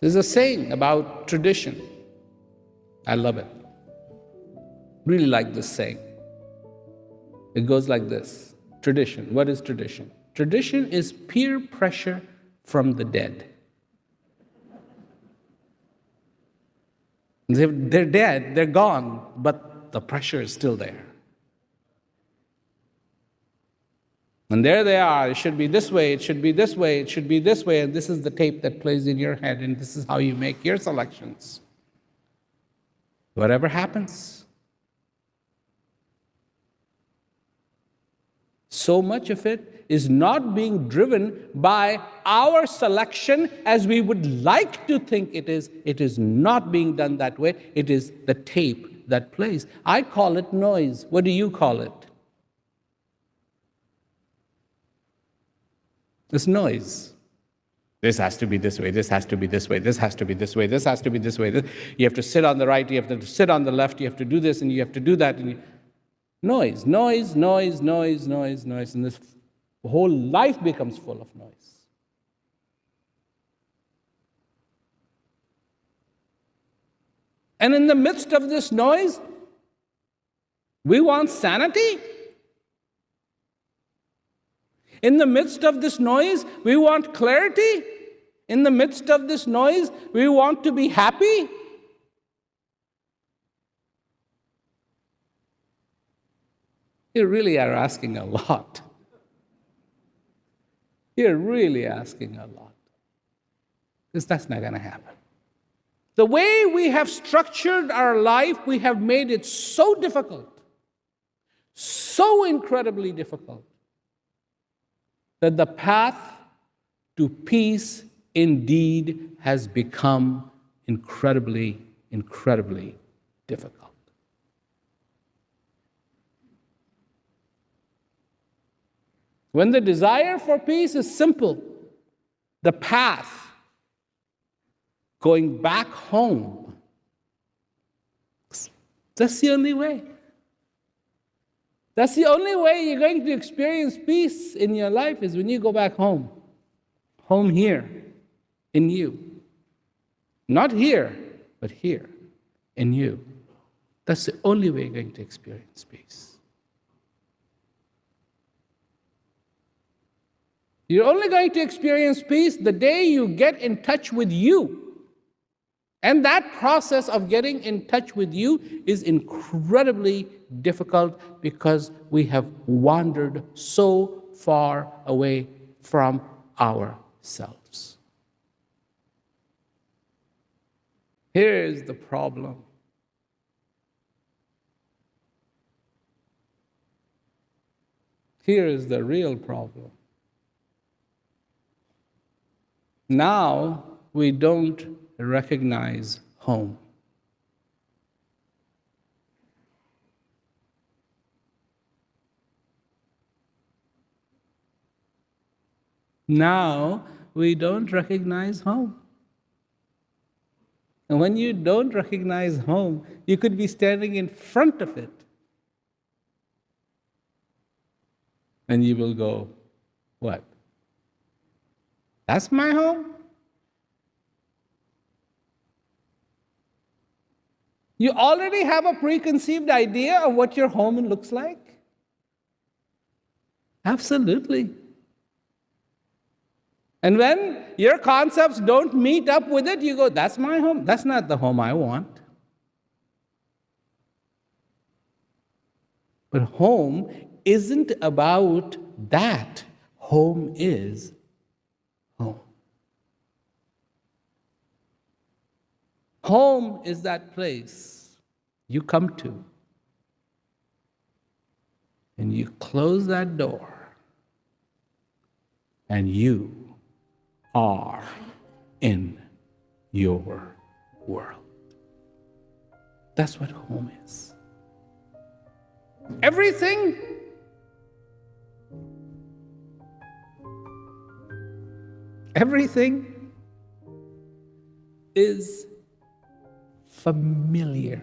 There's a saying about tradition. I love it. Really like this saying. It goes like this. Tradition. What is tradition? Tradition is peer pressure from the dead. They're dead, they're gone, but the pressure is still there. And there they are, it should be this way, it should be this way, it should be this way, and this is the tape that plays in your head, and this is how you make your selections. Whatever happens. So much of it is not being driven by our selection as we would like to think it is. It is not being done that way. It is the tape that plays. I call it noise. What do you call it? It's noise. This has to be this way, this has to be this way, this has to be this way, this has to be this way. You have to sit on the right, you have to sit on the left, you have to do this and you have to do that. Noise, noise, noise, noise, noise, noise. And this whole life becomes full of noise. And in the midst of this noise, we want sanity. In the midst of this noise, we want clarity. In the midst of this noise, we want to be happy. You really are asking a lot. You're really asking a lot. Because that's not going to happen. The way we have structured our life, we have made it so difficult, so incredibly difficult, that the path to peace indeed has become incredibly, incredibly difficult. When the desire for peace is simple, the path going back home, that's the only way. That's the only way you're going to experience peace in your life is when you go back home. Home here, in you. Not here, but here, in you. That's the only way you're going to experience peace. You're only going to experience peace the day you get in touch with you. And that process of getting in touch with you is incredibly difficult because we have wandered so far away from ourselves. Here is the problem. Here is the real problem. Now we don't recognize home. Now we don't recognize home. And when you don't recognize home, you could be standing in front of it. And you will go, what? That's my home? You already have a preconceived idea of what your home looks like? Absolutely. And when your concepts don't meet up with it, you go, that's my home. That's not the home I want. But home isn't about that. Home is home. Home is that place you come to and you close that door and you are in your world. That's what home is. Everything is familiar.